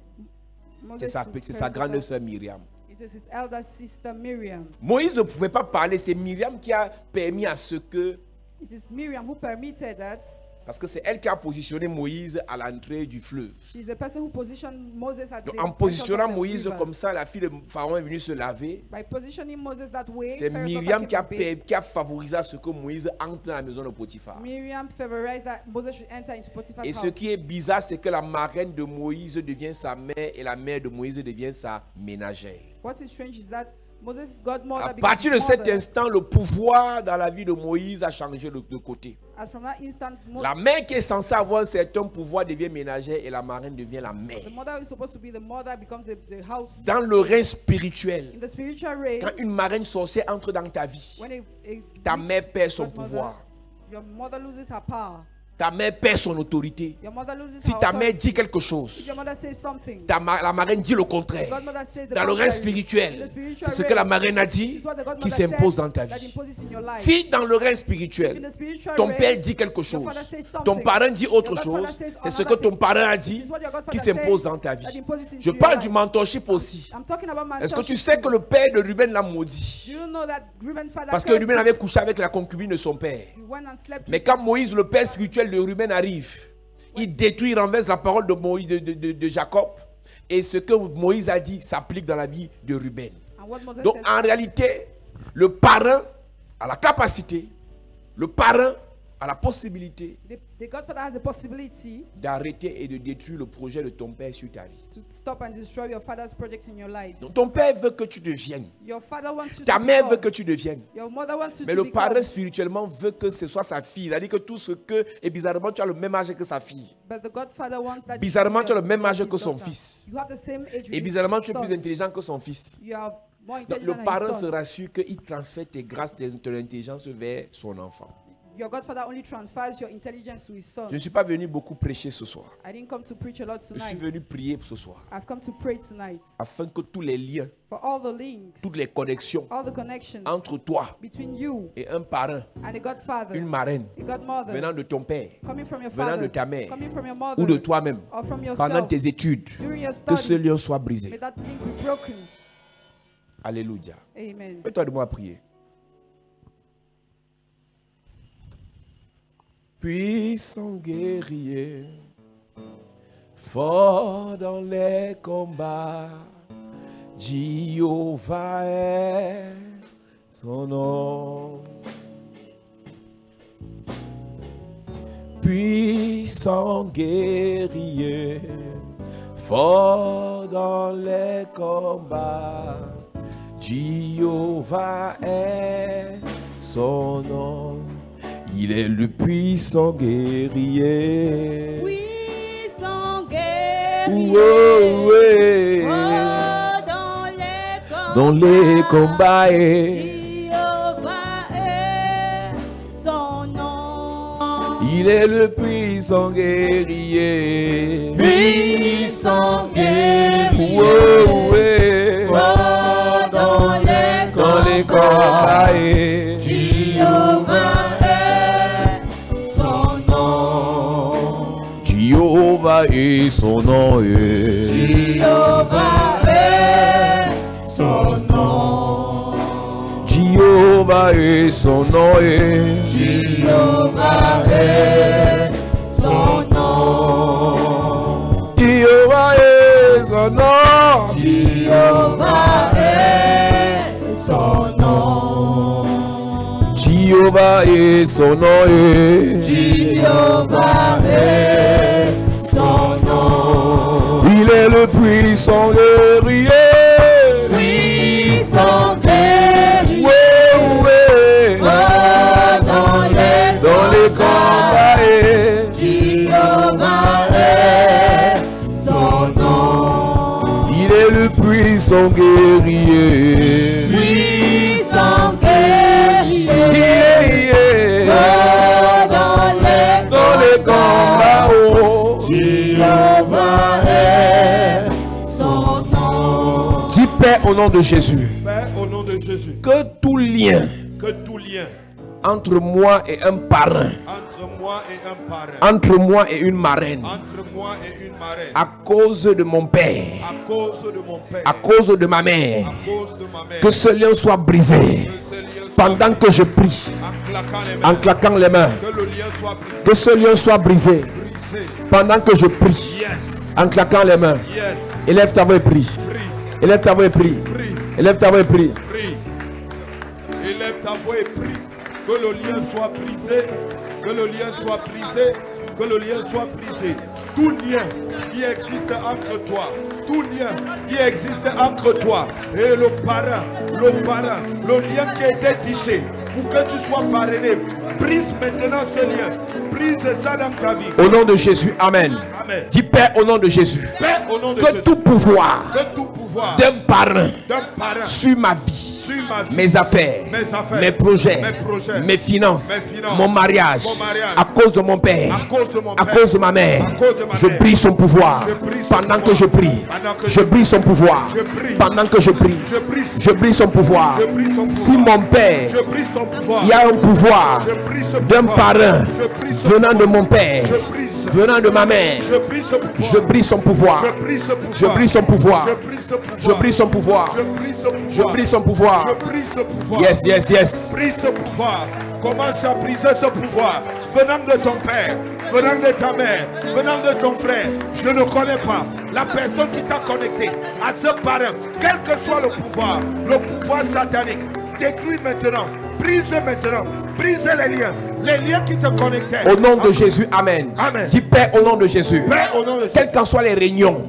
Moses C'est to sa Pharaoh's grande daughter? sœur Myriam. It is his elder sister Miriam. Moïse ne pouvait pas parler, c'est Myriam qui a permis à ce que, It is Miriam who permitted that. parce que c'est elle qui a positionné Moïse à l'entrée du fleuve. She's the person who positioned Moses at Donc, the en positionnant entrance of the Moïse river. comme ça, la fille de Pharaon est venue se laver. By positioning Moses that way, C'est Pharaoh's Myriam daughter came to qui a favorisé à ce que Moïse entre dans la maison de Potiphar. bathe. Miriam favorized that Moses should enter into Potiphar's Et house. ce qui est bizarre, c'est que la marraine de Moïse devient sa mère et la mère de Moïse devient sa ménagère. What is strange is that Moses' godmother À becomes partir de his cet mother. instant, le pouvoir dans la vie de Moïse a changé de côté. As from that instant, La mère qui est censée avoir un certain pouvoir devient ménagère et la marraine devient la mère. the mother who is supposed to be the mother becomes the house. Dans le règne spirituel, In the spiritual realm, quand une marraine sorcière entre dans ta vie, when ta witch mère perd son godmother, pouvoir. your mother loses her power. ta mère perd son autorité. Your mother loses Si her ta mère authority. dit quelque If chose, your mother says something, la marraine dit le contraire. godmother says the Dans le règne contrary. spirituel, In the spiritual c'est ce que la realm, marraine a this dit is what the godmother qui said s'impose dans ta that vie. imposes in your life. Si dans le règne In spirituel, the spiritual ton realm, père dit quelque your chose, father says something, ton parent dit autre your godfather chose, says c'est ce que another ton thing. parent a This dit is what your godfather qui says s'impose dans ta vie. that imposes into Je your parle life. du mentorship aussi. I'm talking about Est-ce que tu mentorship sais too. que le père de Ruben l'a maudit? Do you know that Reuben father Parce que cursed Ruben him? avait couché avec la concubine de son père. He went and slept Mais with quand him. Moïse, le père spirituel de Ruben, arrive, il détruit, il renverse la parole de Moïse, de Jacob. Et ce que Moïse a dit s'applique dans la vie de Ruben. And what Moses Donc says, en réalité, le parent a la capacité, le parent a la possibilité the godfather has the possibility d'arrêter et de détruire le projet de ton père sur ta vie. to stop and destroy your father's project in your life. Donc ton père veut que tu deviennes. Your father wants you Ta to mère veut become. que tu deviennes. Your mother wants you Mais to le become. parent spirituellement veut que ce soit sa fille. C'est-à-dire que tout ce que, et bizarrement, tu as le même âge que sa fille. But the godfather wants that Bizarrement, you tu as le be même âge his que son daughter. fils. You have the same age with Et his bizarrement, tu es son. plus intelligent que son fils. You are more Donc, intelligent le than parent his se son. rassure qu'il transfère tes grâces, ton intelligence vers son enfant. Your godfather only transfers your intelligence to his son. Je ne suis pas venu beaucoup prêcher ce soir. I didn't come to preach a lot Je suis tonight. venu prier ce soir. I've come to pray tonight Afin que tous les liens, for all the links, toutes les connexions all the connections entre toi between you et un parent, and a godfather, une marraine, a godmother, venant de ton père coming from your venant father, de ta mère, coming from your mother, ou de toi-même, or from pendant yourself, tes études, during your que ce studies, lien soit brisé. may that link be broken. Alléluia. Amen. Fais-toi de moi prier. Puissant guerrier, fort dans les combats, Jéhovah est son nom. Puissant guerrier, fort dans les combats, Jéhovah est son nom. Il est le puissant guerrier. Puissant guerrier, Oh, ouais. oh, Dans les combats, Jéhovah est son nom. il est le puissant guerrier. Puissant guerrier, Oh, ouais. oh, dans les combats, Jéhovah est son nom. Jéhovah est son nom. Jéhovah est son nom. Jéhovah est son nom. Jéhovah est son nom. Jéhovah est son nom. Jéhovah est son nom. Jéhovah est son nom. Jéhovah est son nom. Il est le puissant guerrier. Puissant guerrier, Ouais, ouais. oh, dans les combats, Jéhovah est son nom. il est le puissant guerrier. Puissant guerrier, Yeah, oh, dans les combats, oh. Jéhovah est son nom. Dis Père au nom de Jésus, Père, au nom de Jésus, que tout lien que tout lien entre moi et un parrain, entre moi et un parrain, entre moi et une marraine, entre moi et une marraine, à cause de mon père, à cause de mon père, à cause de ma mère, à cause de ma mère, que ce lien soit brisé que ce lien soit pendant que je prie, en claquant les en mains, claquant les mains, que le lien soit brisé, que ce lien soit brisé brisé. pendant que je prie, Yes, en claquant les mains. yes, Élève ta voix et prie. prie, Élève ta voix et prie. prie, Élève ta voix et prie. prie. Élève ta voix et prie. Que le lien soit brisé, que le lien soit brisé, que le lien soit brisé. Tout lien qui existe entre toi, tout lien qui existe entre toi et le parrain, le lien qui était tissé pour que tu sois parrainé, brise maintenant ce lien, brise ça dans ta vie. Au nom de Jésus, Amen. Amen. Dis Père au nom de Jésus. Père, au nom de Que Jésus, tout pouvoir que tout pouvoir d'un parrain d'un parrain sur ma vie, mes affaires, mes projets, mes finances, mon mariage, à cause de mon père, à cause de ma mère. Je brise son pouvoir pendant que je prie. Je brise son pouvoir pendant que je prie. Je brise son pouvoir. Si mon père, il y a un pouvoir d'un parrain venant de mon père, venant de ma mère, je brise son pouvoir. Je brise son pouvoir. Je brise son pouvoir. Je brise son pouvoir. Yes, yes, yes. Brise ce pouvoir. Commence à briser ce pouvoir. Venant de ton père, venant de ta mère, venant de ton frère. Je ne connais pas la personne qui t'a connecté à ce parrain. Quel que soit le pouvoir satanique. Détruis maintenant. Brise maintenant. Brise les liens qui te connectaient. Au nom de Jésus, amen. Amen. Dis Père au nom de Jésus. Père, au nom de Jésus. Quelles qu'en soient les réunions,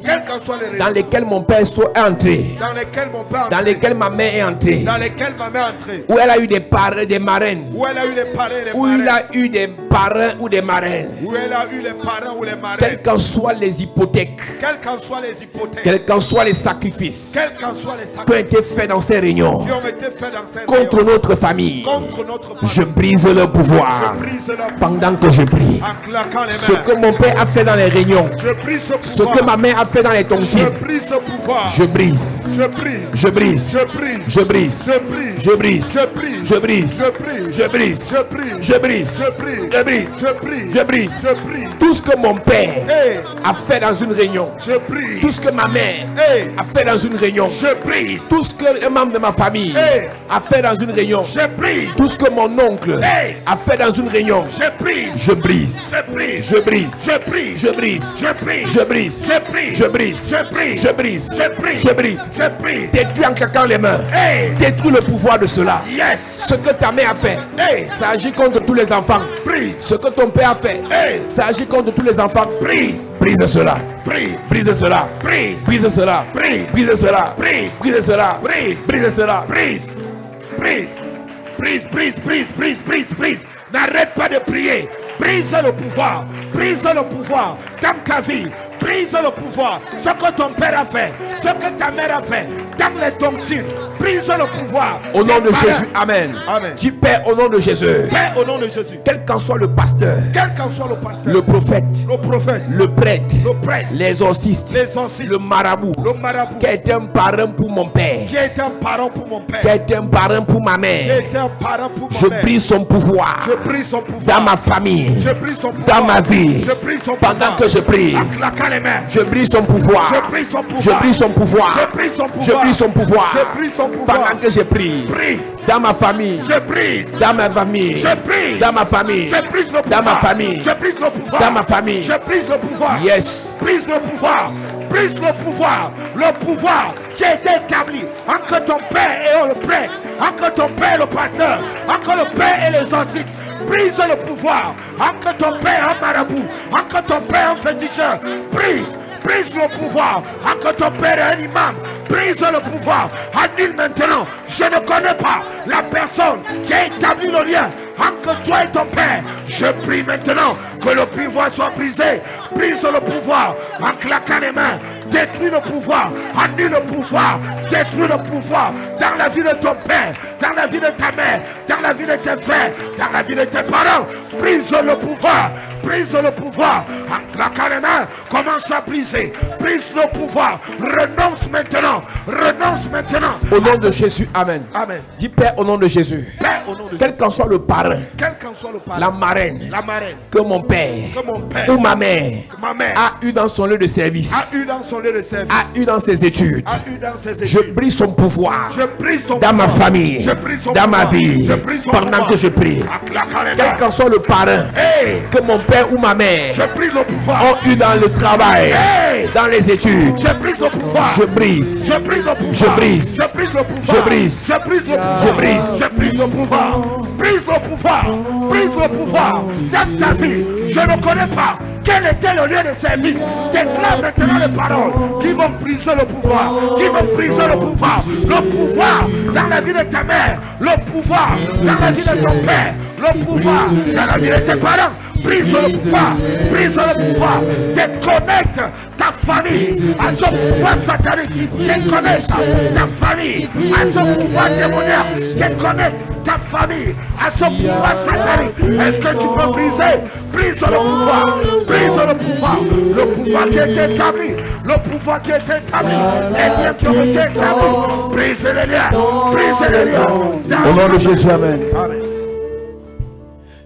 dans lesquelles mon père est entré, dans lesquelles mon père dans lesquelles ma mère est entrée, dans lesquelles ma mère est entrée, où elle a eu des parrains, des marraines, où elle a eu des parrains, des où il a eu des parrains ou des marraines, où elle a eu les parrains ou les marraines, quelles qu'en soient les hypothèques, quelles qu'en soient les hypothèques, quels qu'en soient les sacrifices, quels qu'en soient les qui ont sacrifices été faits dans ces réunions, qui ont été faits dans ces contre réunions, notre famille, contre notre famille, je brise le pouvoir je brise leur pendant que je prie. en claquant les mains. Ce que mon père a fait dans les réunions, Je brise ce ce pouvoir. que ma mère a fait dans les Je tontines, brise ce pouvoir. je brise, Je brise. je brise, Je brise. je brise, Je brise. je brise, Je brise. je brise, Je brise. je brise, Je brise. je brise, Je brise. je brise, Je brise. je brise. Je brise. Tout ce que mon père Hey. a fait dans une réunion, Je brise. tout ce que ma mère Hey. a fait dans une réunion, Je brise. tout ce que un membre de ma famille Hey. a fait dans une réunion, Je brise. tout ce que mon oncle Hey. a fait dans une réunion, Je brise. je brise, Je brise. je brise, Je brise. je brise, Je brise. je brise, Je brise. je brise, Je brise. je brise, Je brise. je brise, Je brise. détruis en claquant les mains, Hey. détruis le pouvoir de cela. Yes. Ce que ta mère a fait, Hey. ça agit contre tous les enfants. Brise. Ce que ton père a fait, Hey. ça agit contre tous les enfants. Brise. Brise cela, Brise. brise cela, Brise. brise cela, Brise. brise cela, Brise. brise cela, Brise. brise cela. Brise. Brise. Brise, brise, brise, brise, brise, brise. N'arrête pas de prier. Brise le pouvoir. Brise le pouvoir dans ta vie. Brise le pouvoir. Ce que ton père a fait, ce que ta mère a fait, dans les tontines. Brise le pouvoir. Au nom de Des Jésus, parents. amen. Amen. Dis Père, au nom de Jésus, Père, au nom de Jésus. quel qu'en soit le pasteur, Quel qu'en soit le pasteur, le prophète, le prophète, le prêtre, le prêtre, l'exorciste, les anciens, le marabout, le marabout, qui a été un parrain pour mon père, qui est un parent pour mon père, qui a été un parrain pour ma qui mère, est un parent pour je mon père. brise son pouvoir Je brise son pouvoir. dans ma famille, Je brise son pouvoir. dans ma vie, Je brise son pendant pouvoir. que je prie. En claquant les mains. Je brise son pouvoir. Je brise son pouvoir. Je brise son pouvoir. Je brise son pouvoir. Je brise son pouvoir. Je brise son pouvoir. Pendant que je prie. Prie. Dans ma famille. Je brise. Dans ma famille. Je brise. Dans ma famille. Je brise le pouvoir. Dans ma famille. Je brise le pouvoir. Dans ma famille. Je brise le pouvoir. Yes. Brise le pouvoir. Brise le pouvoir. Le pouvoir qui est établi entre ton père et le prêtre, entre ton père et le pasteur, entre le père et les anciens. Brise le pouvoir entre ton père et un marabout, entre ton père et un féticheur. Brise. Brise le pouvoir entre ton père et un imam. Brise le pouvoir. Annule maintenant. Je ne connais pas la personne qui a établi le lien entre toi et ton père. Je prie maintenant que le pouvoir soit brisé. Brise le pouvoir en claquant les mains. Détruis le pouvoir. Annule le pouvoir. Détruis le pouvoir dans la vie de ton père, dans la vie de ta mère, dans la vie de tes frères, dans la vie de tes parents. Brise le pouvoir. Brise le pouvoir en claquant les mains. Commence à briser. Brise le pouvoir. Renonce maintenant. Renonce maintenant. Au nom de Jésus, amen. Amen. Dis Père, au nom de Jésus. Père, au nom de Quel qu'en soit le parrain, quel qu'en soit le parent, la marraine, la marraine, que mon père que mon père ou ma mère ma mère a eu dans son lieu de service, a eu dans son lieu de service, a eu dans ses études, a eu dans ses je études. brise son pouvoir Je brise son dans ma pouvoir. famille, Je brise son dans ma pouvoir. vie, Je brise son pendant pouvoir. que je prie. En claquant les Quel mains. qu'en soit le parrain Hey, que mon père ou ma mère je brise le pouvoir. ont eu dans le travail, Hey, dans les études, je brise le pouvoir. je brise, Je brise le pouvoir. Je brise. Je brise le pouvoir. Je brise. Je brise le pouvoir. Je brise. Je brise le pouvoir. Brise le pouvoir. Brise le pouvoir. Dans ta vie, je ne connais pas quel était le lieu de service. Déclare maintenant les paroles qui vont briser le pouvoir. Qui vont briser le pouvoir. Le pouvoir dans la vie de ta mère. Le pouvoir dans la vie de ton père. Le pouvoir dans la vie de tes parents. Brise le pouvoir. Brise le pouvoir. Déconnecte ta famille famille à ce pouvoir satanique qui connecte ta famille à ce pouvoir démoniaque qui connecte ta famille à ce pouvoir satanique. Est-ce que tu peux briser? Brise le pouvoir, brise le pouvoir qui est établi, le pouvoir qui est établi, les liens qui ont été établis, brise les liens, brise les liens. Au nom de Jésus, amen. Amen.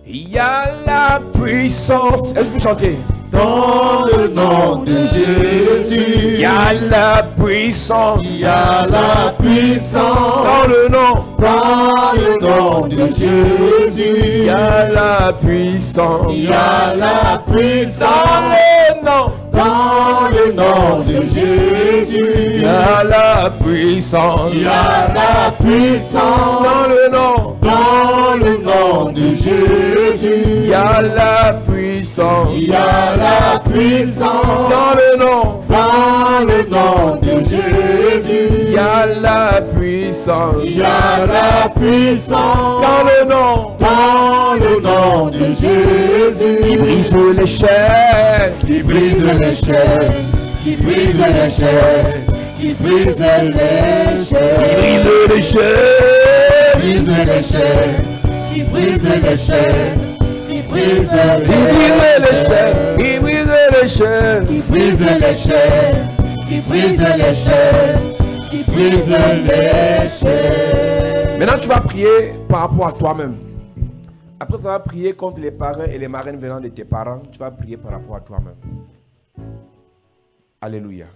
Il y a la puissance. Est-ce que vous chantez? Dans le nom de Jésus, Il y a la puissance. il y a la puissance. Dans le nom. Dans le nom de Jésus, Il y a la puissance. il y a la Dans puissance. le nom. Dans le nom de Jésus, Il y a la puissance. il y a la puissance. Dans le nom. Dans le nom de Jésus, Il y a la puissance. il y a la puissance. Dans le nom. Dans le nom de Jésus, Il y a la puissance. il y a la puissance. Dans le nom. Dans le nom de Jésus, Qui brise les chaînes. qui brise les chaînes, qui brise les chaînes, qui brise les chaînes, Brise les chaînes. brise les chaînes, qui brise les chaînes, qui brise Qui brise les chaînes. Qui brise les chaînes. qui brise les chaînes, qui brise les chaînes. Maintenant, tu vas prier par rapport à toi-même. Après, ça va prier contre les parrains et les marraines venant de tes parents. Tu vas prier par rapport à toi-même. Alléluia.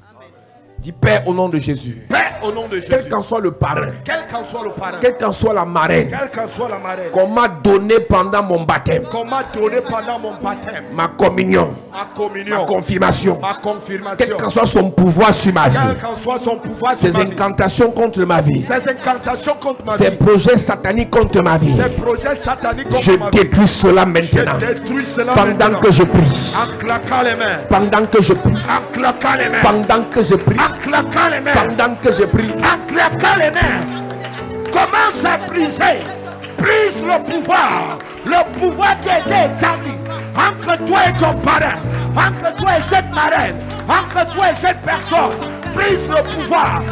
Dis Père au nom de Jésus. Père, au nom de Jésus, Quel qu'en soit le parrain, quel qu'en soit le parrain, quelle qu'en soit la marraine, quelle qu'en soit la marraine, qu'on m'a donné pendant mon baptême, qu'on m'a donné pendant mon baptême, ma communion, ma ma communion, confirmation, ma quel confirmation, qu'en soit son pouvoir sur ma vie, quel qu'en soit son pouvoir sur ses ma vie, incantations contre ma vie, ses incantations contre ma ses vie, projets sataniques contre ma vie, ses projets sataniques je contre ma vie, détruis cela je maintenant. détruis cela Pendant maintenant. que je prie, En claquant les mains, pendant que je prie, en claquant les mains, pendant que je prie, en claquant les mains, pendant que je prie, en claquant les mains, commence à briser. Brise le pouvoir qui a été établi entre toi et ton parrain, entre toi et cette marraine, entre toi et cette personne. Brise le pouvoir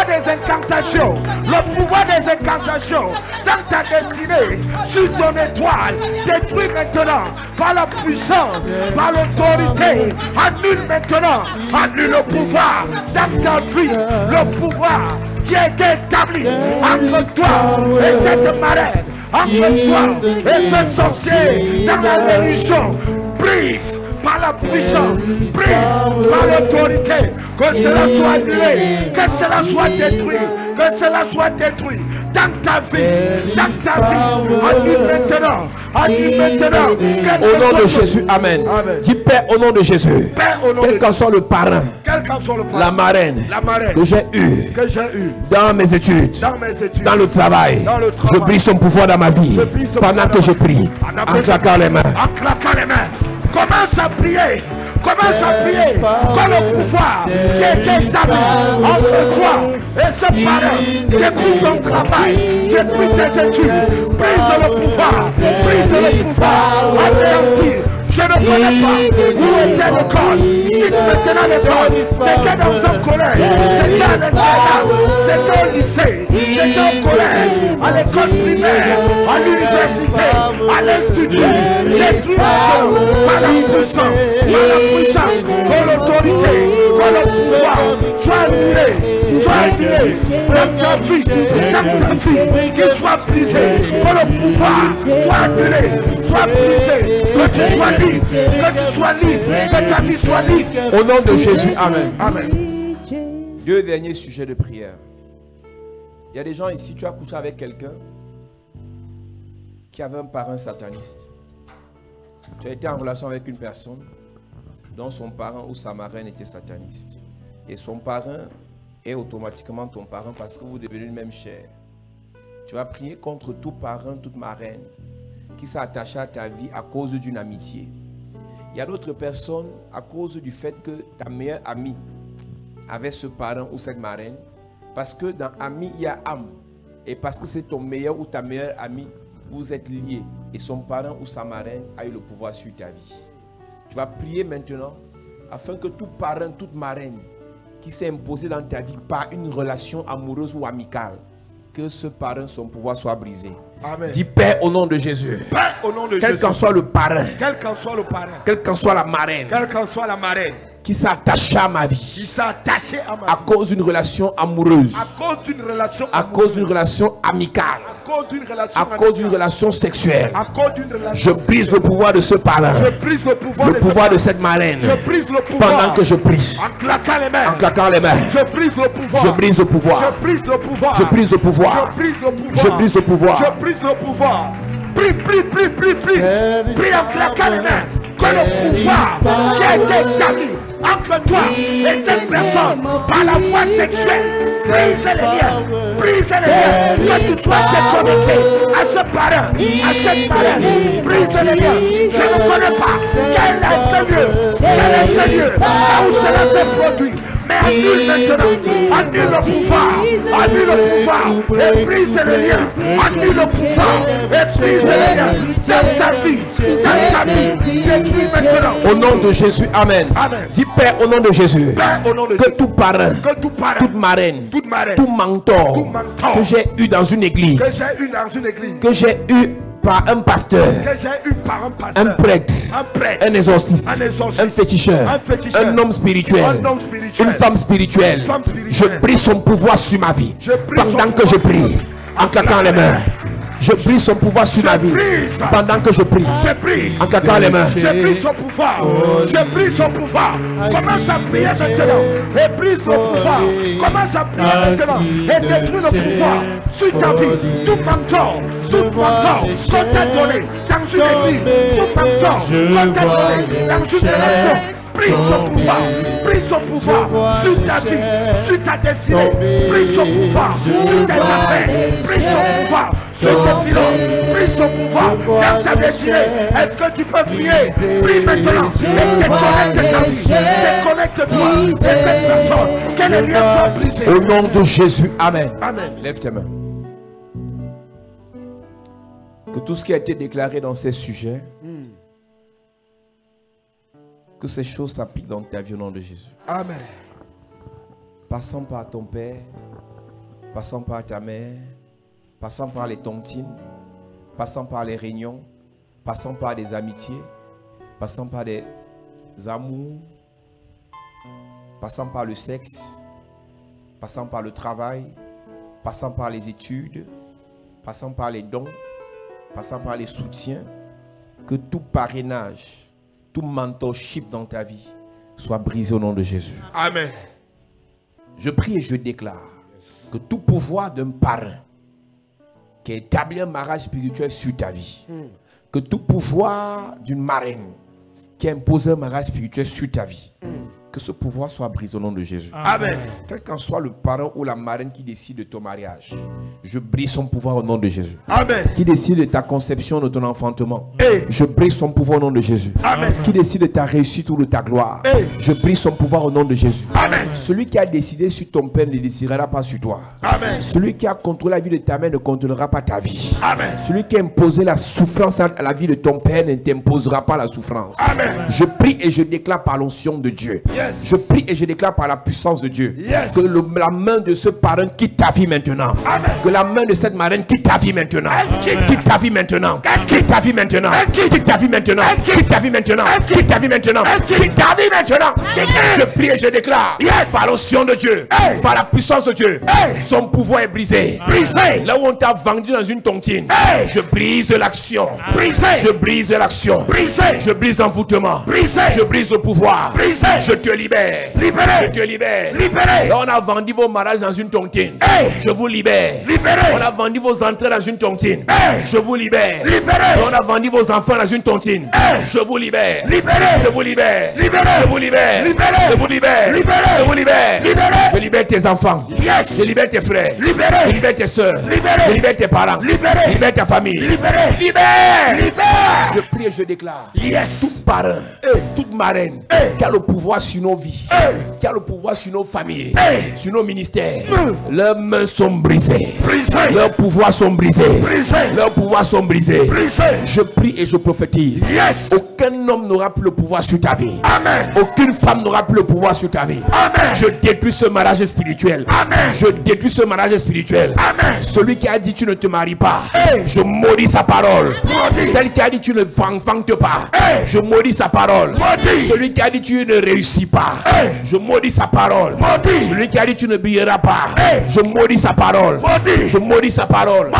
des incantations, le pouvoir des incantations dans ta destinée, sur ton étoile. Détruis maintenant par la puissance, par l'autorité. Annule maintenant, annule le pouvoir dans ta vie, le pouvoir qui a été établi entre toi et cette marraine, entre toi et ce sorcier dans la religion. Brise par la puissance, brise par l'autorité, que cela soit annulé, que cela soit détruit, que cela soit détruit dans ta vie, annule maintenant, au nom de Jésus, amen. Amen. Dis Père au nom de Jésus, Père, au nom quel de qu'en soit le parrain, quel qu'en soit le la parrain, marraine la marraine que j'ai eu que j'ai eu dans mes études, dans mes études, dans le travail, Dans le travail. je brise son pouvoir dans ma vie, Je brise son pendant pouvoir que dans je ma prie, Pendant en que je claquant les mains. en claquant les mains. Commence à prier. Commence à prier. Que le pouvoir qui est établi entre toi et ce parrain, depuis ton travail, depuis tes études, brise le pouvoir. Brise le pouvoir. Anéantir. Je ne connais pas où était l'école. Cite maintenant l'école. C'était dans un collège. C'était à l'internat. C'était au lycée. C'était au collège. À l'école primaire. À l'université. À l'institut. Détruis par la puissance. Par la puissance. Par l'autorité. Par le pouvoir. Sois annulé. Sois annulé. Dans ta vie. Dans ta vie. Qu'il soit brisé. Par le pouvoir. Sois annulé. Sois brisé. Que tu sois libre. Que tu sois libre, que ta vie soit libre. Au nom de Jésus, amen. Amen. Deux derniers sujets de prière. Il y a des gens ici, tu as couché avec quelqu'un qui avait un parrain sataniste. Tu as été en relation avec une personne dont son parent ou sa marraine était sataniste. Et son parrain est automatiquement ton parent parce que vous devenez une même chair. Tu vas prier contre tout parrain, toute marraine qui s'est attaché à ta vie à cause d'une amitié. Il y a d'autres personnes, à cause du fait que ta meilleure amie avait ce parrain ou cette marraine, parce que dans ami, il y a âme. Et parce que c'est ton meilleur ou ta meilleure amie, vous êtes liés. Et son parrain ou sa marraine a eu le pouvoir sur ta vie. Tu vas prier maintenant Afin que tout parrain, toute marraine qui s'est imposé dans ta vie par une relation amoureuse ou amicale, que ce parrain, son pouvoir soit brisé. Amen. Dis Père au nom de Jésus. Père, au nom de Quel Jésus. qu'en soit le parrain, Quel qu'en soit le parrain, quelle qu'en soit la marraine, quelle qu'en soit la marraine, qui s'est attachée à ma qui vie, s'est attaché à ma à vie, cause d'une relation amoureuse, à cause d'une relation à cause d'une relation amicale, à cause d'une relation à cause d'une relation sexuelle, à cause d'une relation je brise le pouvoir de ce parrain, je brise le pouvoir, le pouvoir de cette marraine, je brise le pouvoir pendant que je prie, en claquant les mains, en claquant les mains. je brise le pouvoir, Je brise le pouvoir. je brise le pouvoir, Je brise le pouvoir. je brise le pouvoir, Je brise le pouvoir. je brise le pouvoir. Prie, prie, prie, prie, prie, prie en claquant les mains, que le pouvoir qui a été établi entre toi et cette personne par la voie sexuelle, brise les liens, brise les liens, que tu sois déconnecté à ce parrain, à cette marraine, brise les liens. Je ne connais pas quel est ce lieu, quel est ce lieu, là où cela s'est produit. Mais annule maintenant, annule le pouvoir, annule le pouvoir, et brise les liens, annule le pouvoir, et brise les liens, dans ta vie, détruis maintenant. Au nom de Jésus, Amen. Amen. Dis Père au nom de Jésus. Père, au nom de Que Jésus, tout parrain, que tout parrain, toute marraine, toute marraine, tout mentor, tout mentor que j'ai eu dans une que église, j'ai eu dans une église, que j'ai eu par un pasteur, que j'ai eu par un pasteur, un prêtre, un exorciste, un exorciste, un féticheur, un féticheur, un homme spirituel, un homme spirituel, une femme spirituelle. une femme spirituelle. Je brise son pouvoir sur ma vie. Je brise son Pendant que je pouvoir prie, en claquant les mains. Je brise son pouvoir sur ma vie. brise. Pendant que je prie, Je brise. en claquant les mains. J'ai pris son pouvoir. J'ai pris son pouvoir. Commence à prier maintenant. Et brise le pouvoir. Commence à prier maintenant. Et détruis le pouvoir sur ta vie. Tout mentor qu'on t'a donné dans une église. Tout mentor qu'on t'a donné dans une relation. Brise son pouvoir. Brise son pouvoir sur ta vie, sur ta destinée. Brise son pouvoir sur tes affaires. Brise son pouvoir sur tes finances. Brise son pouvoir dans ta destinée. Est-ce que tu peux prier? Prie maintenant et déconnecte ta vie. Déconnecte-toi et cette personne. Que les liens soient brisés. Au nom de Jésus, Amen. Amen. Lève tes mains. Que tout ce qui a été déclaré dans ces sujets, que ces choses s'appliquent dans ta vie au nom de Jésus. Amen. Passant par ton père, passant par ta mère, passant par les tontines, passant par les réunions, passant par des amitiés, passant par des amours, passant par le sexe, passant par le travail, passant par les études, passant par les dons, passant par les soutiens, que tout parrainage, tout mentorship dans ta vie soit brisé au nom de Jésus. Amen. Je prie et je déclare que tout pouvoir d'un parrain qui a établi un mariage spirituel sur ta vie, que tout pouvoir d'une marraine qui a imposé un mariage spirituel sur ta vie, que ce pouvoir soit brisé au nom de Jésus. Amen. Quel qu'en soit le parrain ou la marraine qui décide de ton mariage, je brise son pouvoir au nom de Jésus. Amen. Qui décide de ta conception, de ton enfantement, Hey. je brise son pouvoir au nom de Jésus. Amen. Qui décide de ta réussite ou de ta gloire, Hey. je brise son pouvoir au nom de Jésus. Amen. Celui qui a décidé sur ton père ne décidera pas sur toi. Amen. Celui qui a contrôlé la vie de ta mère ne contrôlera pas ta vie. Amen. Celui qui a imposé la souffrance à la vie de ton père ne t'imposera pas la souffrance. Amen. Je prie et je déclare par l'onction de Dieu. Yes. Je prie et je déclare par la puissance de Dieu. Yes. Que la main de ce parrain quitte ta vie maintenant. Amen. Que la main de cette marraine quitte ta vie maintenant. Quitte. Quitte ta vie maintenant. Quitte ta vie maintenant. Quitte ta vie maintenant. Quitte ta vie maintenant. Quitte ta vie maintenant. Quitte ta vie maintenant. Je prie et je déclare par l'onction de Dieu, Hey. par la puissance de Dieu, Hey. son pouvoir est brisé. Brisé. Là où on t'a vendu dans une tontine, Hey. je brise l'action. Brisé. Je brise l'action. Brisé. Je brise l'envoûtement. Brisé. Je brise le pouvoir. Brisé. Je te libère. Libéré. Je te libère. Libéré. Là on a vendu vos mariages dans une tontine. Hey. Je vous libère. Libéré. On a vendu vos entrées dans une tontine. Hey. Je vous libère. Libéré. On a vendu vos enfants dans une tontine. Hey. Je vous libère. Libéré. Je vous libère. Libéré. Je vous libère. Libéré. Je vous libère. Libéré. Je vous libère. Libéré. Je libère tes enfants. Yes. Je libère tes frères. Libéré. Je libère tes soeurs. Libéré. Je libère tes parents. Libéré. Je libère ta famille. Libéré. Libère. Libère. Je prie et je déclare. Yes. Tout parrain, toute marraine qui a le pouvoir sur nos vies, qui a le pouvoir sur nos familles, sur nos ministères, leurs mains sont brisées. Leurs pouvoirs sont brisés. Leurs pouvoirs sont brisés. Je prie et je prophétise. Aucun homme n'aura plus le pouvoir sur ta vie. Amen. Aucune femme n'aura plus le pouvoir sur ta vie. Amen. Je détruis ce mariage spirituel. Amen. Je détruis ce mariage spirituel. Amen. Celui qui a dit tu ne te maries pas, je maudis sa parole. Celle qui a dit tu ne vantes pas, je maudis sa parole. Celui qui a dit tu ne réussis pas, je maudis sa parole. Celui qui a dit tu ne brilleras pas, je maudis sa parole. Je maudis sa parole.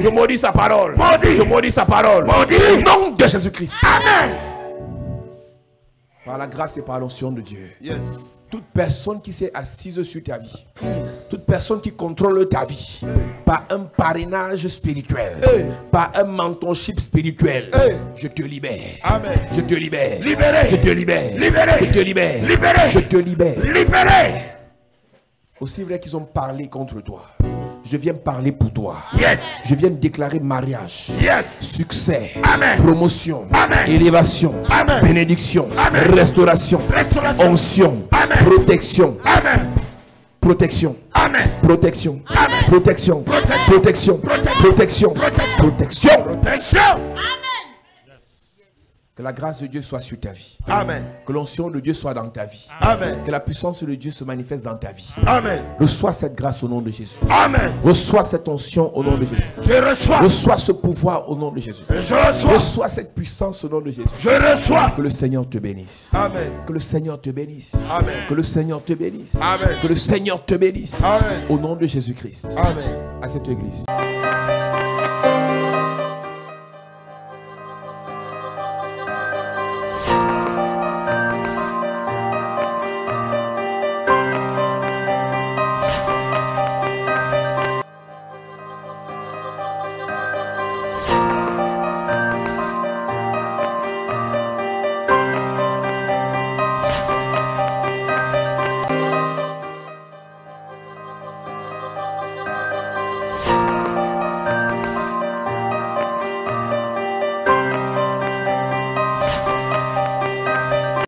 Je maudis sa parole. Je maudis sa parole. Au nom de Jésus-Christ. Amen. Par la grâce et par l'onction de Dieu. Yes. Toute personne qui s'est assise sur ta vie, toute personne qui contrôle ta vie, par un parrainage spirituel, par un mentorship spirituel, je te libère. Amen. Je te libère. Libéré. Je te libère. Libéré. Je te libère. Libéré. Je te libère. Libéré. Aussi vrai qu'ils ont parlé contre toi, je viens parler pour toi. Yes. Je viens déclarer mariage, Yes. succès, Amen. promotion, Amen. élévation, Amen. bénédiction, Amen. restauration, Restauration. onction, Amen. protection, Amen. protection, Amen. protection, Amen. protection, protection, protection, protection. Protection. Que la grâce de Dieu soit sur ta vie. Amen. Que l'onction de Dieu soit dans ta vie. Amen. Que la puissance de Dieu se manifeste dans ta vie. Amen. Reçois cette grâce au nom de Jésus. Amen. Reçois cette onction au nom de Jésus. Je reçois. Reçois ce pouvoir au nom de Jésus. Je reçois. Reçois cette puissance au nom de Jésus. Je reçois. Que le Seigneur te bénisse. Amen. Que le Seigneur te bénisse. Amen. Que le Seigneur te bénisse. Amen. Que le Seigneur te bénisse. Amen. Au nom de Jésus-Christ. Amen. À cette église.